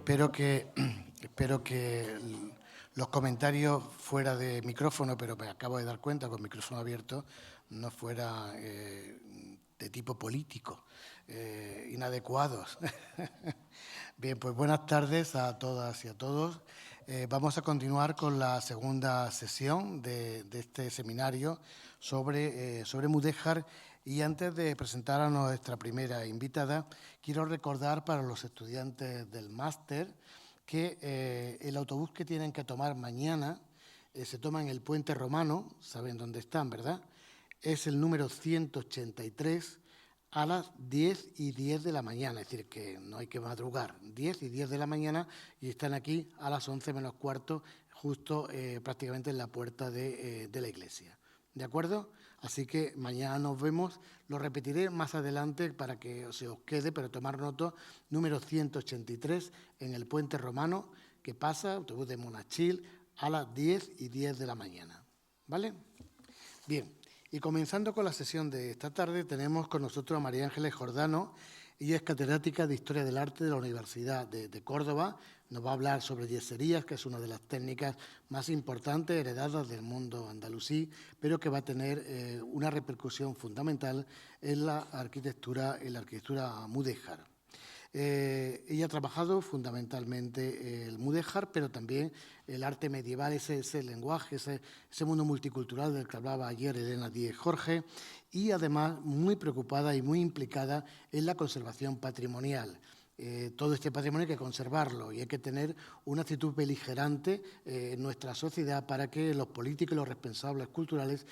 espero que los comentarios fuera de micrófono, pero me acabo de dar cuenta con micrófono abierto, no fuera de tipo político, inadecuados. Bien, pues buenas tardes a todas y a todos. Vamos a continuar con la segunda sesión de este seminario sobre Mudéjar. Y antes de presentar a nuestra primera invitada, quiero recordar para los estudiantes del máster que el autobús que tienen que tomar mañana se toma en el Puente Romano, saben dónde están, ¿verdad? Es el número 183 a las 10:10 de la mañana, es decir, que no hay que madrugar, 10:10 de la mañana, y están aquí a las 11 menos cuarto, justo prácticamente en la puerta de la iglesia. ¿De acuerdo? Así que mañana nos vemos. Lo repetiré más adelante para que se os quede, pero tomar nota, número 183 en el Puente Romano, que pasa, autobús de Monachil, a las 10:10 de la mañana. ¿Vale? Bien, y comenzando con la sesión de esta tarde, tenemos con nosotros a María Ángeles Jordano. Ella es catedrática de Historia del Arte de la Universidad de Córdoba. Nos va a hablar sobre yeserías, que es una de las técnicas más importantes heredadas del mundo andalusí, pero que va a tener una repercusión fundamental en la arquitectura mudéjar. Ella ha trabajado fundamentalmente el mudéjar, pero también el arte medieval, ese lenguaje, ese mundo multicultural del que hablaba ayer Elena Díez Jorge, y además muy preocupada y muy implicada en la conservación patrimonial. Todo este patrimonio hay que conservarlo y hay que tener una actitud beligerante en nuestra sociedad para que los políticos y los responsables culturales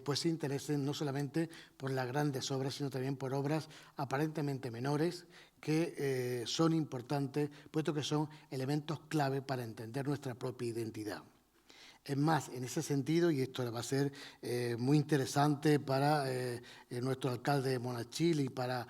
pues se interesen no solamente por las grandes obras, sino también por obras aparentemente menores que son importantes, puesto que son elementos clave para entender nuestra propia identidad. Es más, en ese sentido, y esto va a ser muy interesante para nuestro alcalde de Monachil y para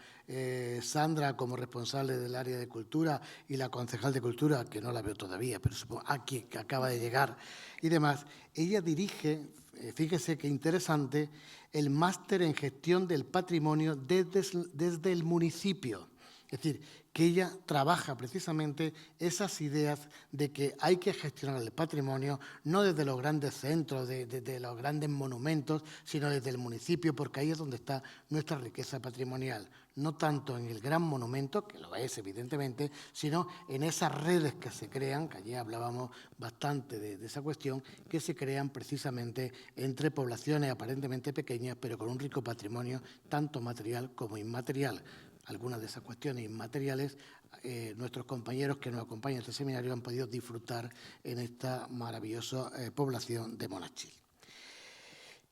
Sandra como responsable del área de cultura y la concejal de cultura, que no la veo todavía, pero supongo aquí, que acaba de llegar, y demás. Ella dirige, fíjese qué interesante, el máster en gestión del patrimonio desde el municipio. Es decir, que ella trabaja precisamente esas ideas de que hay que gestionar el patrimonio no desde los grandes centros, de los grandes monumentos, sino desde el municipio, porque ahí es donde está nuestra riqueza patrimonial. No tanto en el gran monumento, que lo es evidentemente, sino en esas redes que se crean, que ayer hablábamos bastante de esa cuestión, que se crean precisamente entre poblaciones aparentemente pequeñas, pero con un rico patrimonio, tanto material como inmaterial. Algunas de esas cuestiones inmateriales, nuestros compañeros que nos acompañan en este seminario han podido disfrutar en esta maravillosa población de Monachil.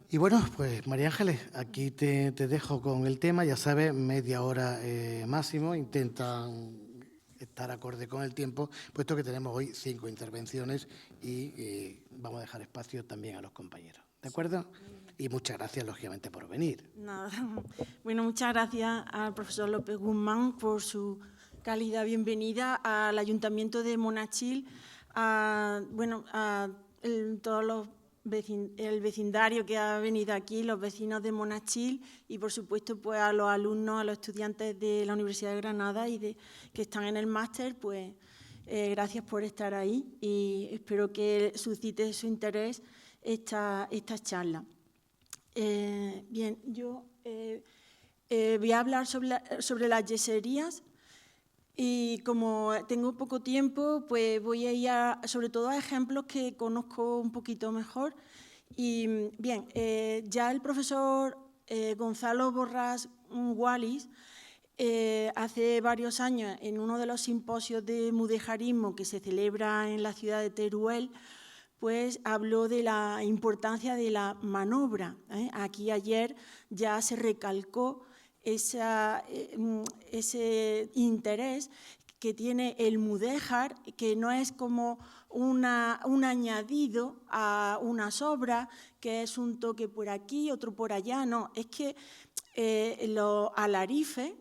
Y bueno, pues María Ángeles, aquí te dejo con el tema, ya sabes, media hora máximo, intentan estar acorde con el tiempo, puesto que tenemos hoy 5 intervenciones y vamos a dejar espacio también a los compañeros. ¿De acuerdo? Y muchas gracias, lógicamente, por venir. Nada. Bueno, muchas gracias al profesor López Guzmán por su cálida bienvenida al Ayuntamiento de Monachil, todos el vecindario que ha venido aquí, los vecinos de Monachil y, por supuesto, pues a los alumnos, a los estudiantes de la Universidad de Granada y que están en el máster, pues gracias por estar ahí y espero que suscite su interés esta charla. Bien, yo voy a hablar sobre las yeserías y como tengo poco tiempo, pues voy a ir sobre todo a ejemplos que conozco un poquito mejor. Y bien, ya el profesor Gonzalo Borràs Wallis hace varios años en uno de los simposios de mudéjarismo que se celebra en la ciudad de Teruel, pues habló de la importancia de la manobra. Aquí ayer ya se recalcó ese interés que tiene el mudéjar, que no es como un añadido a unas obras, que es un toque por aquí, otro por allá, no, es que los alarifes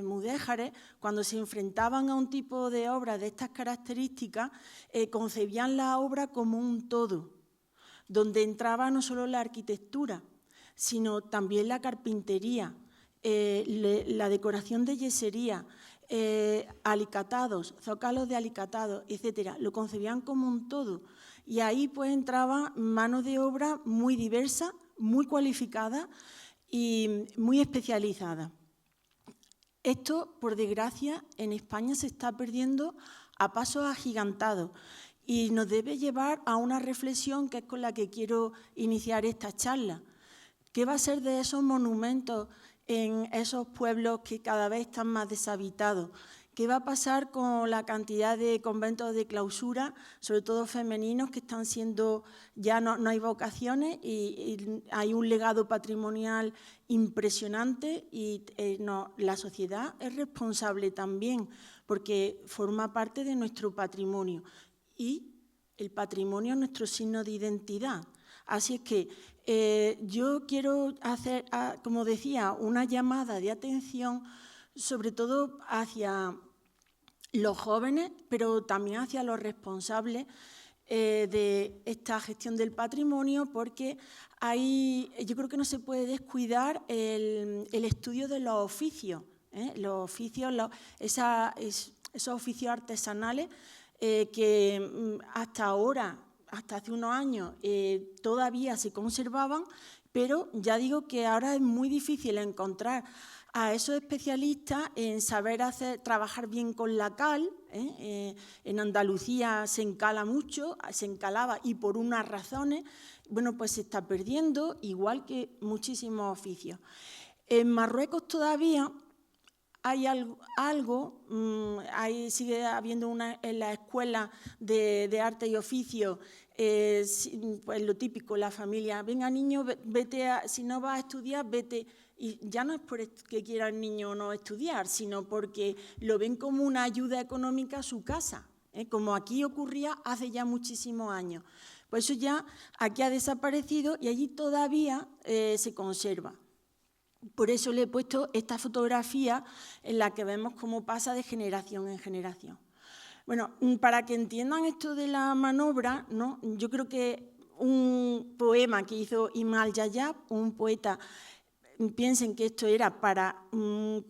mudéjares, cuando se enfrentaban a un tipo de obra de estas características, concebían la obra como un todo, donde entraba no solo la arquitectura, sino también la carpintería, la decoración de yesería, alicatados, zócalos de alicatados, etcétera. Lo concebían como un todo. Y ahí pues entraba mano de obra muy diversa, muy cualificada y muy especializada. Esto, por desgracia, en España se está perdiendo a pasos agigantados y nos debe llevar a una reflexión que es con la que quiero iniciar esta charla. ¿Qué va a ser de esos monumentos en esos pueblos que cada vez están más deshabitados? ¿Qué va a pasar con la cantidad de conventos de clausura, sobre todo femeninos, que están siendo, ya no hay vocaciones y hay un legado patrimonial impresionante y la sociedad es responsable también porque forma parte de nuestro patrimonio y el patrimonio es nuestro signo de identidad. Así es que yo quiero hacer, como decía, una llamada de atención sobre todo hacia los jóvenes, pero también hacia los responsables de esta gestión del patrimonio, porque yo creo que no se puede descuidar el estudio de los oficios, los oficios, esos oficios artesanales que hasta ahora, hasta hace unos años, todavía se conservaban, pero ya digo que ahora es muy difícil encontrar a esos especialistas en saber trabajar bien con la cal. En Andalucía se encala mucho, se encalaba y por unas razones, bueno, pues se está perdiendo, igual que muchísimos oficios. En Marruecos todavía hay algo, sigue habiendo en la escuela de arte y oficio, pues lo típico, la familia, venga niño, vete, si no vas a estudiar, vete. Y ya no es porque quiera el niño no estudiar, sino porque lo ven como una ayuda económica a su casa, como aquí ocurría hace ya muchísimos años. Pues eso ya aquí ha desaparecido y allí todavía se conserva. Por eso le he puesto esta fotografía en la que vemos cómo pasa de generación en generación. Bueno, para que entiendan esto de la manobra, ¿no? Yo creo que un poema que hizo Imal Yayab, un poeta, piensen que esto era para un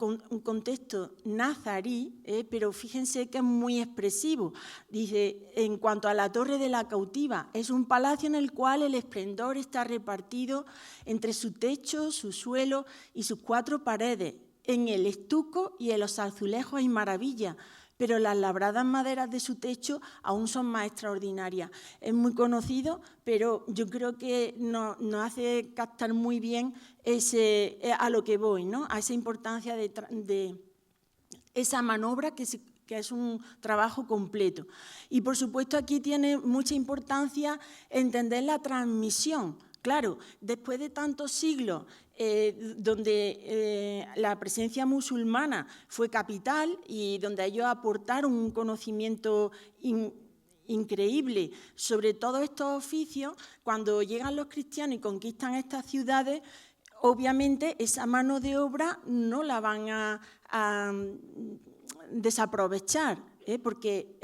contexto nazarí, pero fíjense que es muy expresivo. Dice, en cuanto a la Torre de la Cautiva, es un palacio en el cual el esplendor está repartido entre su techo, su suelo y sus 4 paredes. En el estuco y en los azulejos hay maravilla, pero las labradas maderas de su techo aún son más extraordinarias. Es muy conocido, pero yo creo que nos hace captar muy bien a lo que voy, ¿no? A esa importancia de esa manobra que es un trabajo completo. Y, por supuesto, aquí tiene mucha importancia entender la transmisión. Claro, después de tantos siglos donde la presencia musulmana fue capital y donde ellos aportaron un conocimiento increíble sobre todos estos oficios, cuando llegan los cristianos y conquistan estas ciudades, obviamente esa mano de obra no la van a desaprovechar, porque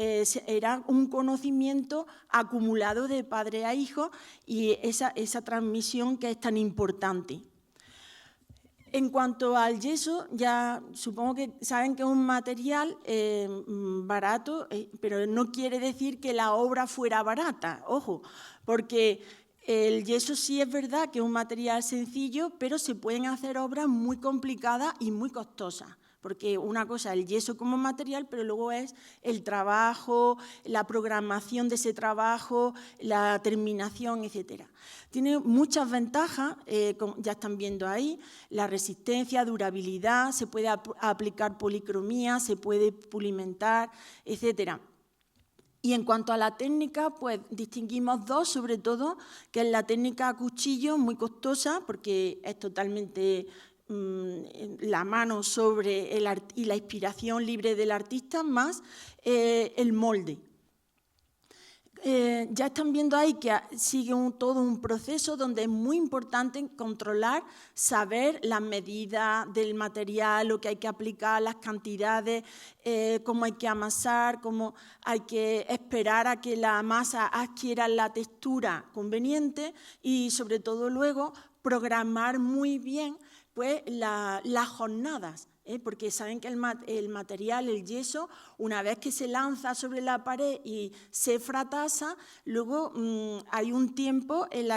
era un conocimiento acumulado de padre a hijo y esa transmisión que es tan importante. En cuanto al yeso, ya supongo que saben que es un material barato, pero no quiere decir que la obra fuera barata, ojo, porque el yeso sí es verdad que es un material sencillo, pero se pueden hacer obras muy complicadas y muy costosas. Porque una cosa es el yeso como material, pero luego es el trabajo, la programación de ese trabajo, la terminación, etcétera. Tiene muchas ventajas, ya están viendo ahí, la resistencia, durabilidad, se puede aplicar policromía, se puede pulimentar, etcétera. Y en cuanto a la técnica, pues distinguimos 2, sobre todo, que es la técnica a cuchillo, muy costosa, porque es totalmente la mano sobre y la inspiración libre del artista, más el molde. Ya están viendo ahí que sigue todo un proceso donde es muy importante controlar, saber las medidas del material, lo que hay que aplicar, las cantidades, cómo hay que amasar, cómo hay que esperar a que la masa adquiera la textura conveniente y, sobre todo, luego programar muy bien pues las jornadas, porque saben que el material, el yeso, una vez que se lanza sobre la pared y se fratasa, luego hay un tiempo en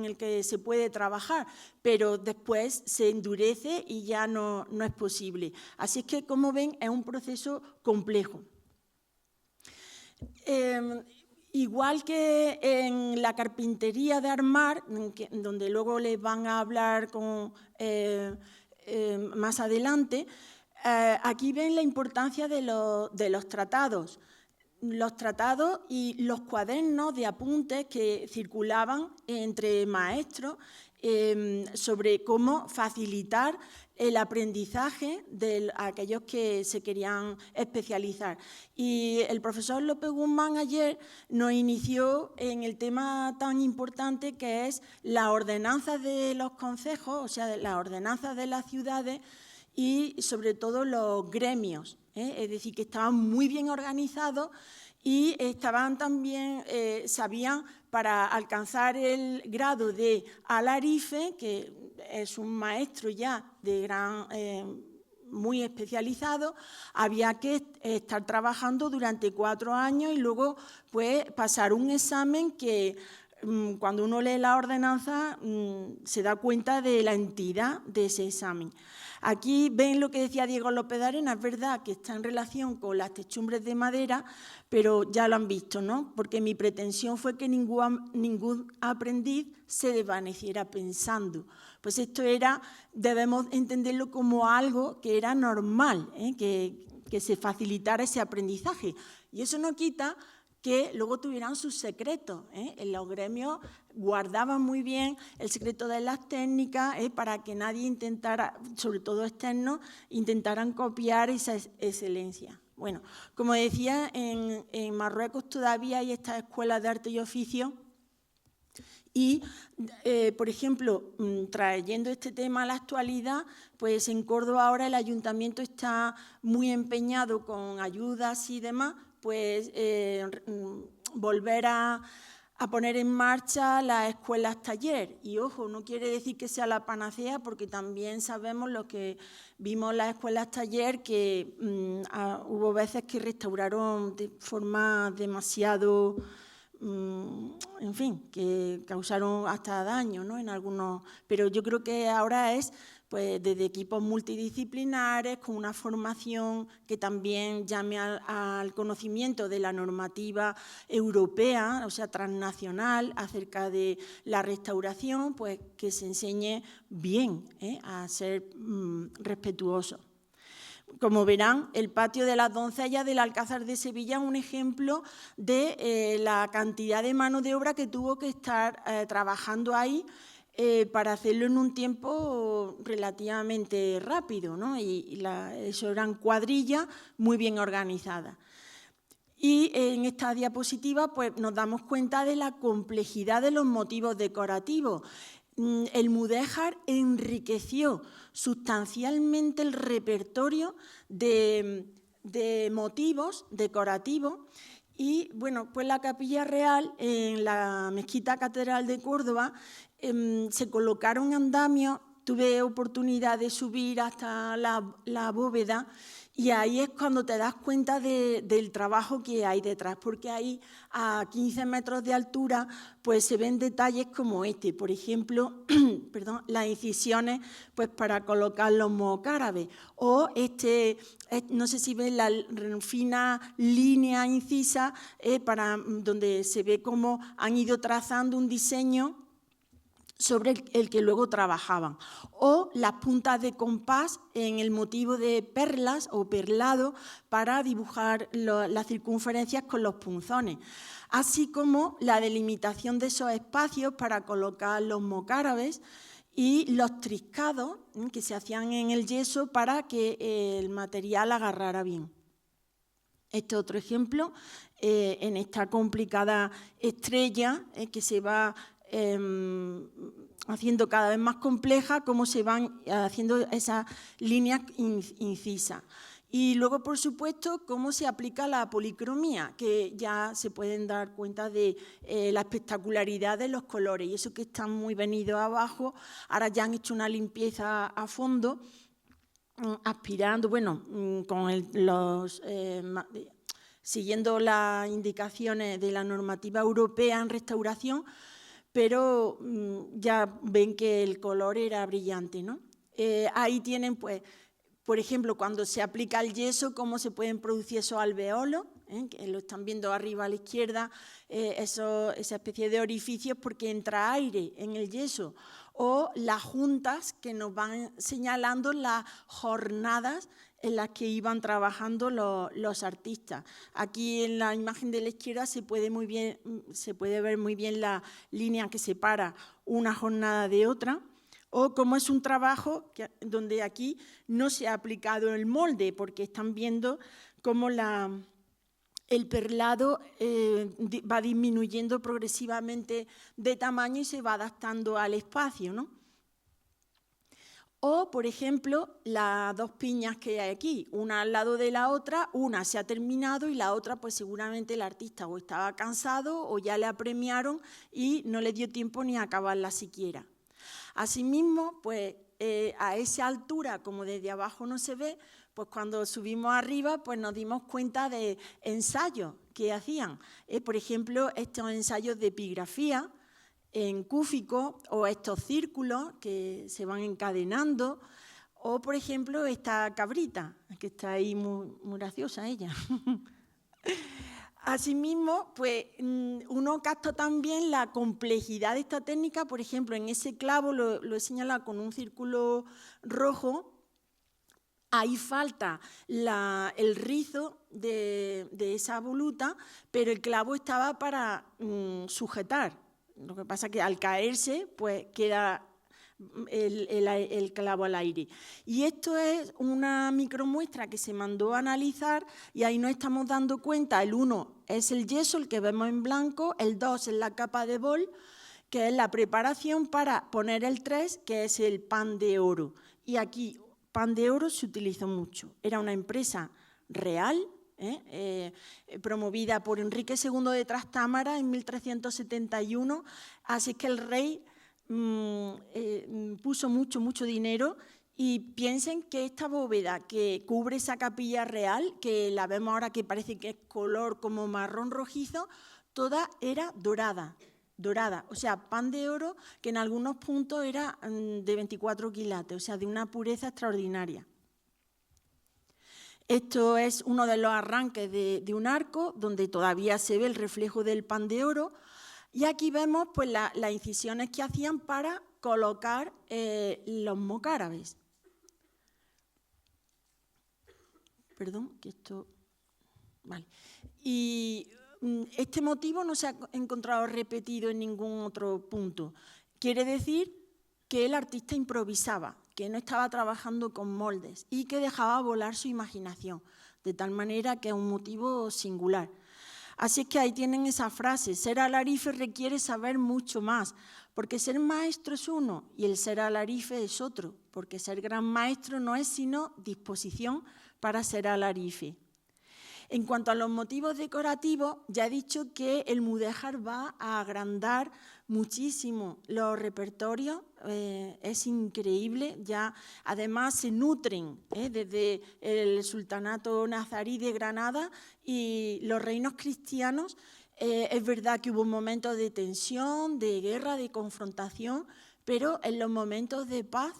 el que se puede trabajar, pero después se endurece y ya no es posible. Así es que, como ven, es un proceso complejo. Igual que en la carpintería de armar, donde luego les van a hablar más adelante, aquí ven la importancia de los tratados. Los tratados y los cuadernos de apuntes que circulaban entre maestros sobre cómo facilitar el aprendizaje de aquellos que se querían especializar. Y el profesor López Guzmán ayer nos inició en el tema tan importante que es la ordenanza de los concejos, o sea, las ordenanzas de las ciudades y sobre todo los gremios, es decir, que estaban muy bien organizados y estaban también, sabían, para alcanzar el grado de alarife, que es un maestro ya de muy especializado, había que estar trabajando durante 4 años y luego pues, pasar un examen que cuando uno lee la ordenanza se da cuenta de la entidad de ese examen. Aquí ven lo que decía Diego López de Arena, es verdad que está en relación con las techumbres de madera, pero ya lo han visto, ¿no? Porque mi pretensión fue que ningún aprendiz se desvaneciera pensando. Pues esto debemos entenderlo como algo que era normal, que se facilitara ese aprendizaje. Y eso no quita que luego tuvieran sus secretos. En los gremios guardaban muy bien el secreto de las técnicas para que nadie intentara, sobre todo externos, intentaran copiar esa excelencia. Bueno, como decía, en Marruecos todavía hay estas escuelas de arte y oficio y, por ejemplo, trayendo este tema a la actualidad, pues en Córdoba ahora el ayuntamiento está muy empeñado con ayudas y demás, pues volver a poner en marcha las escuelas taller. Y ojo, no quiere decir que sea la panacea, porque también sabemos lo que vimos las escuelas taller, que hubo veces que restauraron de forma demasiado, en fin, que causaron hasta daño, ¿no? En algunos, pero yo creo que ahora es pues desde equipos multidisciplinares, con una formación que también llame al conocimiento de la normativa europea, o sea, transnacional, acerca de la restauración, pues que se enseñe bien a ser respetuoso. Como verán, el patio de las doncellas del Alcázar de Sevilla es un ejemplo de la cantidad de mano de obra que tuvo que estar trabajando ahí para hacerlo en un tiempo relativamente rápido, ¿no? Eso eran cuadrillas muy bien organizadas. Y en esta diapositiva pues, nos damos cuenta de la complejidad de los motivos decorativos. El mudéjar enriqueció sustancialmente el repertorio de motivos decorativos y, bueno, pues la Capilla Real en la Mezquita Catedral de Córdoba se colocaron andamios, tuve oportunidad de subir hasta la bóveda y ahí es cuando te das cuenta del trabajo que hay detrás, porque ahí a 15 metros de altura pues se ven detalles como este, por ejemplo, las incisiones pues para colocar los mohocárabes o no sé si ven la fina línea incisa donde se ve cómo han ido trazando un diseño sobre el que luego trabajaban, o las puntas de compás en el motivo de perlas o perlado para dibujar las circunferencias con los punzones, así como la delimitación de esos espacios para colocar los mohocárabes y los triscados que se hacían en el yeso para que el material agarrara bien. Este otro ejemplo, en esta complicada estrella que se va haciendo cada vez más compleja, cómo se van haciendo esas líneas incisas. Y luego, por supuesto, cómo se aplica la policromía, que ya se pueden dar cuenta de la espectacularidad de los colores. Y eso que están muy venidos abajo, ahora ya han hecho una limpieza a fondo aspirando, bueno, siguiendo las indicaciones de la normativa europea en restauración, pero ya ven que el color era brillante, ¿no? Ahí tienen, pues, por ejemplo, cuando se aplica el yeso, cómo se pueden producir esos alveolos, que lo están viendo arriba a la izquierda, esa especie de orificios porque entra aire en el yeso, o las juntas que nos van señalando las jornadas en las que iban trabajando los artistas. Aquí en la imagen de la izquierda se puede ver muy bien la línea que separa una jornada de otra, o cómo es un trabajo donde aquí no se ha aplicado el molde, porque están viendo cómo el perlado va disminuyendo progresivamente de tamaño y se va adaptando al espacio, ¿no? O, por ejemplo, las dos piñas que hay aquí, una al lado de la otra, una se ha terminado y la otra, pues seguramente el artista o estaba cansado o ya le apremiaron y no le dio tiempo ni a acabarla siquiera. Asimismo, pues a esa altura, como desde abajo no se ve, pues cuando subimos arriba, pues nos dimos cuenta de ensayos que hacían. Por ejemplo, estos ensayos de epigrafía en cúfico, o estos círculos que se van encadenando, o por ejemplo esta cabrita, que está ahí muy graciosa ella. Asimismo, pues uno capta también la complejidad de esta técnica. Por ejemplo, en ese clavo lo he señalado con un círculo rojo. Ahí falta el rizo de esa voluta, pero el clavo estaba para sujetar. Lo que pasa es que al caerse, pues queda el clavo al aire. Y esto es una micromuestra que se mandó a analizar y ahí nos estamos dando cuenta. El 1 es el yeso, el que vemos en blanco, el 2 es la capa de bol, que es la preparación para poner el 3, que es el pan de oro. Y aquí pan de oro se utilizó mucho. Era una empresa real, promovida por Enrique II de Trastámara en 1371, así que el rey puso mucho dinero. Y piensen que esta bóveda que cubre esa capilla real, que la vemos ahora que parece que es color como marrón rojizo, toda era dorada, o sea, pan de oro que en algunos puntos era de 24 quilates, o sea, de una pureza extraordinaria. Esto es uno de los arranques de un arco donde todavía se ve el reflejo del pan de oro. Y aquí vemos pues, las incisiones que hacían para colocar los mocárabes. Perdón, que esto... Vale. Y este motivo no se ha encontrado repetido en ningún otro punto. Quiere decir que el artista improvisaba, que no estaba trabajando con moldes y que dejaba volar su imaginación, de tal manera que es un motivo singular. Así es que ahí tienen esa frase: ser alarife requiere saber mucho más, porque ser maestro es uno y el ser alarife es otro, porque ser gran maestro no es sino disposición para ser alarife. En cuanto a los motivos decorativos, ya he dicho que el mudéjar va a agrandar muchísimo los repertorios, es increíble, ya además se nutren desde el sultanato nazarí de Granada y los reinos cristianos. Es verdad que hubo momentos de tensión, de guerra, de confrontación, pero en los momentos de paz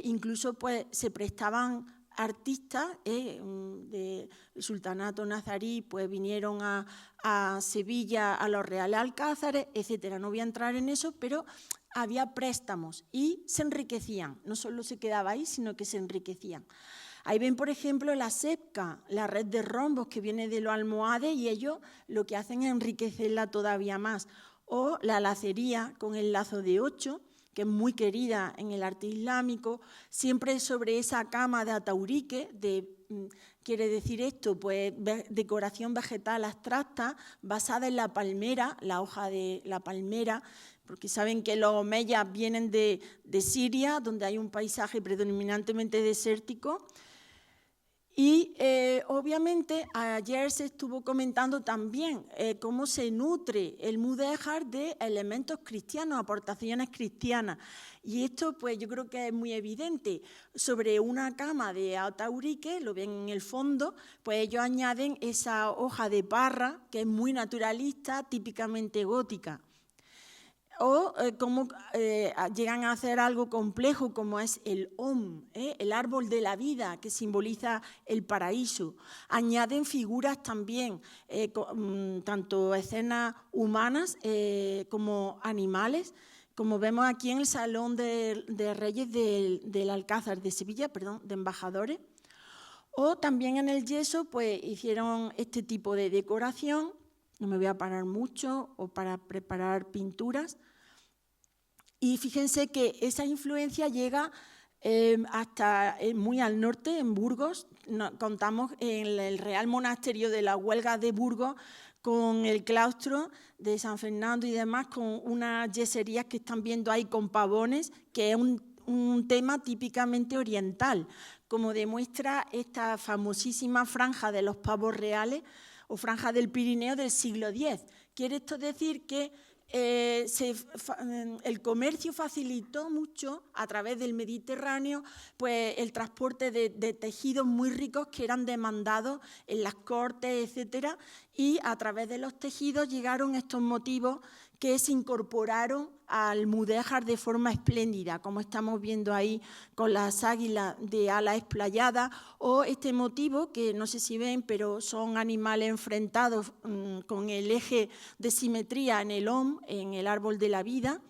incluso pues, se prestaban artistas del sultanato nazarí, pues vinieron a Sevilla, a los Reales Alcázares, etcétera. No voy a entrar en eso, pero había préstamos y se enriquecían. No solo se quedaba ahí, sino que se enriquecían. Ahí ven, por ejemplo, la sepca, la red de rombos que viene de los almohades y ellos lo que hacen es enriquecerla todavía más. O la lacería con el lazo de 8, que es muy querida en el arte islámico, siempre sobre esa cama de ataurique, quiere decir esto, pues decoración vegetal abstracta basada en la palmera, la hoja de la palmera, porque saben que los omeyas vienen de Siria, donde hay un paisaje predominantemente desértico. Y obviamente, ayer se estuvo comentando también cómo se nutre el mudéjar de elementos cristianos, aportaciones cristianas. Y esto, pues yo creo que es muy evidente. Sobre una cama de Ataurique, lo ven en el fondo, pues ellos añaden esa hoja de parra, que es muy naturalista, típicamente gótica. O cómo llegan a hacer algo complejo como es el Om, el árbol de la vida que simboliza el paraíso. Añaden figuras también, tanto escenas humanas como animales, como vemos aquí en el Salón de Reyes del Alcázar de Sevilla, perdón, de embajadores. O también en el yeso pues hicieron este tipo de decoración, no me voy a parar mucho, o para preparar pinturas. Y fíjense que esa influencia llega hasta muy al norte, en Burgos. Contamos en el Real Monasterio de la Huelga de Burgos con el claustro de San Fernando y demás, con unas yeserías que están viendo ahí con pavones, que es un tema típicamente oriental, como demuestra esta famosísima franja de los pavos reales o franja del Pirineo del siglo X. Quiere esto decir que el comercio facilitó mucho a través del Mediterráneo pues, el transporte de tejidos muy ricos que eran demandados en las cortes, etcétera, y a través de los tejidos llegaron estos motivos que se incorporaron al mudéjar de forma espléndida, como estamos viendo ahí con las águilas de ala esplayada, o este motivo, que no sé si ven, pero son animales enfrentados con el eje de simetría en el Om, en el árbol de la vida,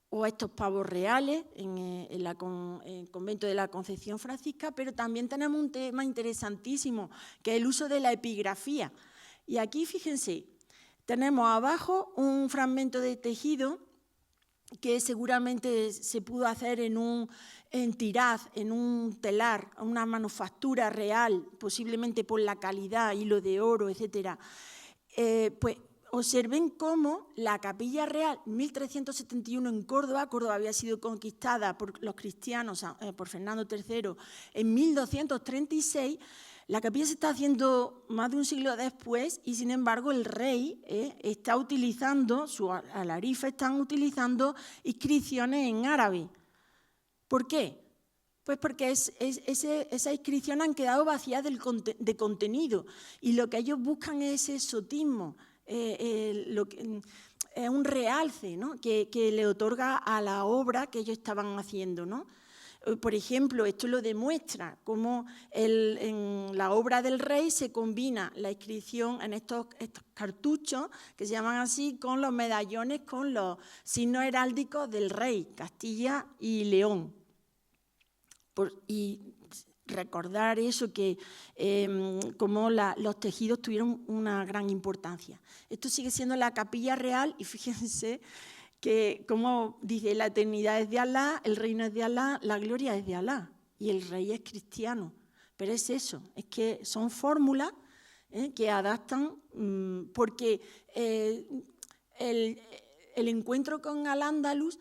o estos pavos reales en el convento de la Concepción Francisca, pero también tenemos un tema interesantísimo, que es el uso de la epigrafía. Y aquí, fíjense, tenemos abajo un fragmento de tejido que seguramente se pudo hacer en tiraz, en un telar, una manufactura real, posiblemente por la calidad, hilo de oro, etc. Pues observen cómo la Capilla Real, 1371 en Córdoba, Córdoba había sido conquistada por los cristianos, por Fernando III, en 1236, la capilla se está haciendo más de un siglo después y, sin embargo, el rey está utilizando, su alarife están utilizando inscripciones en árabe. ¿Por qué? Pues porque esas inscripciones han quedado vacías de contenido y lo que ellos buscan es ese exotismo, es un realce, ¿no? que le otorga a la obra que ellos estaban haciendo, ¿no? Por ejemplo, esto lo demuestra, cómo en la obra del rey se combina la inscripción en estos cartuchos, que se llaman así, con los medallones, con los signos heráldicos del rey, Castilla y León. Y recordar eso, que cómo los tejidos tuvieron una gran importancia. Esto sigue siendo la Capilla Real y fíjense que, como dice, la eternidad es de Alá, el reino es de Alá, la gloria es de Alá y el rey es cristiano. Pero es eso, es que son fórmulas que adaptan, porque el encuentro con Al-Ándalus,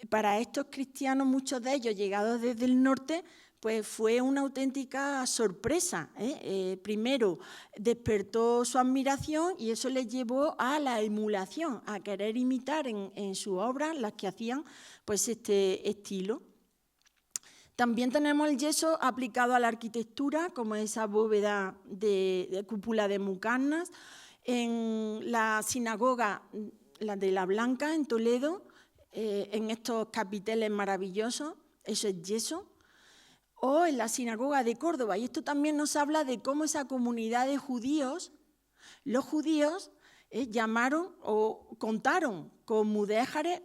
para estos cristianos, muchos de ellos llegados desde el norte, pues fue una auténtica sorpresa. Primero despertó su admiración y eso les llevó a la emulación, a querer imitar en sus obras las que hacían pues este estilo. También tenemos el yeso aplicado a la arquitectura, como esa bóveda de cúpula de Mucanas, en la sinagoga, la de la Blanca, en Toledo, en estos capiteles maravillosos, eso es yeso, o en la sinagoga de Córdoba. Y esto también nos habla de cómo esa comunidad de judíos, los judíos llamaron o contaron con mudéjares.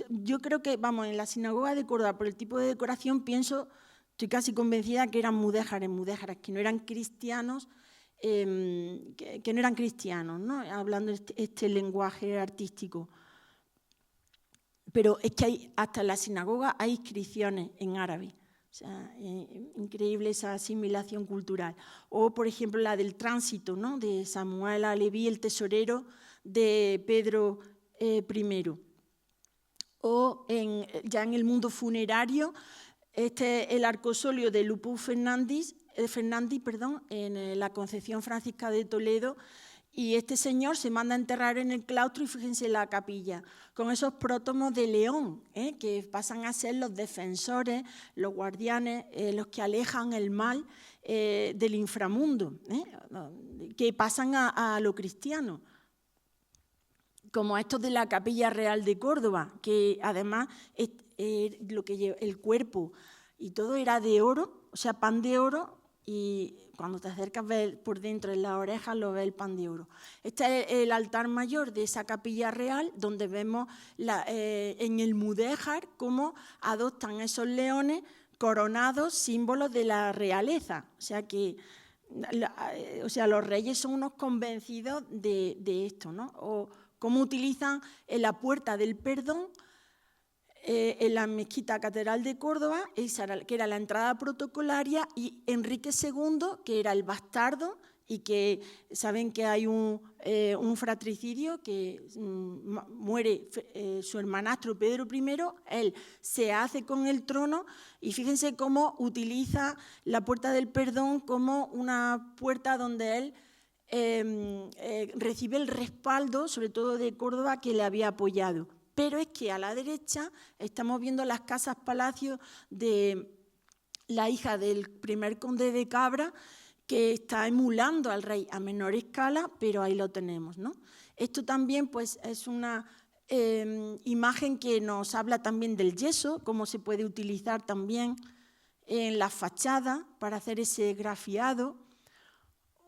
Yo creo que, vamos, en la sinagoga de Córdoba, por el tipo de decoración, estoy casi convencida que eran mudéjares, que no eran cristianos, que no eran cristianos, ¿no? Hablando este lenguaje artístico. Pero es que hasta en la sinagoga hay inscripciones en árabe. O sea, increíble esa asimilación cultural. O, por ejemplo, la del tránsito, ¿no? De Samuel Aleví, el tesorero de Pedro I. O ya en el mundo funerario, el arcosolio de Lupus Fernández, Fernandi, perdón, en la Concepción Francisca de Toledo, y este señor se manda a enterrar en el claustro y fíjense la capilla, con esos prótomos de león, que pasan a ser los defensores, los guardianes, los que alejan el mal del inframundo, que pasan a lo cristiano, como estos de la Capilla Real de Córdoba, que además lo que el cuerpo y todo era de oro, o sea, pan de oro, y cuando te acercas ves por dentro en las orejas lo ves el pan de oro. Este es el altar mayor de esa capilla real, donde vemos en el mudéjar cómo adoptan esos leones coronados, símbolos de la realeza. O sea que los reyes son unos convencidos de esto, ¿no? O cómo utilizan en la Puerta del Perdón, en la Mezquita Catedral de Córdoba, que era la entrada protocolaria, y Enrique II, que era el bastardo, y que saben que hay un fratricidio, que muere su hermanastro Pedro I, él se hace con el trono, y fíjense cómo utiliza la Puerta del Perdón como una puerta donde él recibe el respaldo, sobre todo de Córdoba, que le había apoyado. Pero es que a la derecha estamos viendo las casas-palacios de la hija del primer conde de Cabra, que está emulando al rey a menor escala, pero ahí lo tenemos, ¿no? Esto también pues, es una imagen que nos habla también del yeso, cómo se puede utilizar también en las fachadas para hacer ese grafiado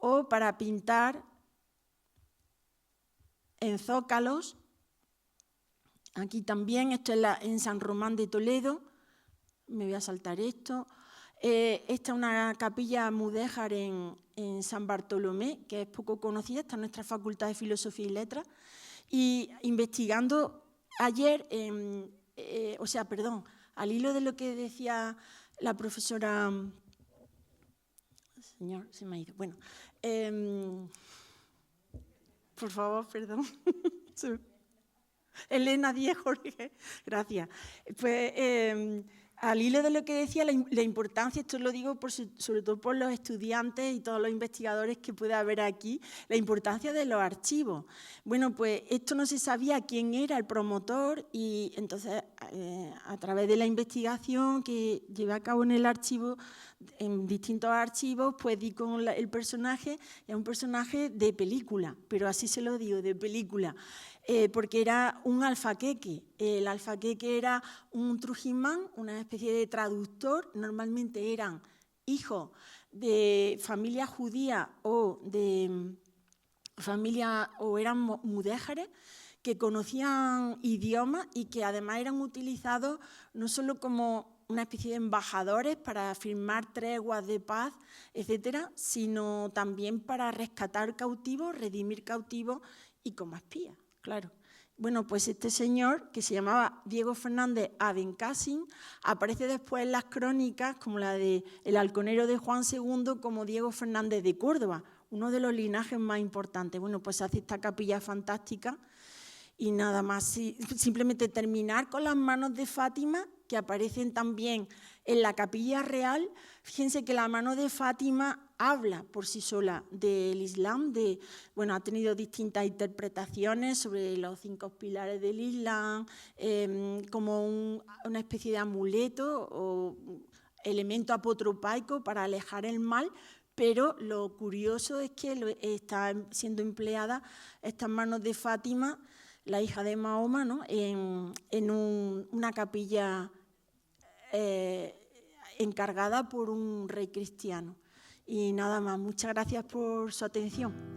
o para pintar en zócalos. Aquí también, esto es en San Román de Toledo, me voy a saltar esto. Esta es una capilla mudéjar en San Bartolomé, que es poco conocida, está en nuestra Facultad de Filosofía y Letras. Y investigando ayer, al hilo de lo que decía la profesora... Señor, se me ha ido. Bueno, por favor, perdón. Elena Díez Jorge, gracias. Pues al hilo de lo que decía, la importancia, esto lo digo sobre todo por los estudiantes y todos los investigadores que pueda haber aquí, la importancia de los archivos. Bueno, pues esto no se sabía quién era el promotor, y entonces a través de la investigación que llevé a cabo en el archivo, en distintos archivos, pues di con el personaje, es un personaje de película, pero así se lo digo, de película. Porque era un alfaqueque. El alfaqueque era un trujimán, una especie de traductor. Normalmente eran hijos de familia judía o de familia, o eran mudéjares, que conocían idiomas y que además eran utilizados no solo como una especie de embajadores para firmar treguas de paz, etcétera, sino también para rescatar cautivos, redimir cautivos y como espías. Claro. Bueno, pues este señor, que se llamaba Diego Fernández Abencassin, aparece después en las crónicas, como la de El Halconero de Juan II, como Diego Fernández de Córdoba, uno de los linajes más importantes. Bueno, pues hace esta capilla fantástica y nada más, simplemente terminar con las manos de Fátima, que aparecen también en la capilla real. Fíjense que la mano de Fátima habla por sí sola del Islam, ha tenido distintas interpretaciones sobre los 5 pilares del Islam, como una especie de amuleto o elemento apotropaico para alejar el mal, pero lo curioso es que están siendo empleadas estas manos de Fátima, la hija de Mahoma, ¿no? en una capilla encargada por un rey cristiano. Y nada más, muchas gracias por su atención.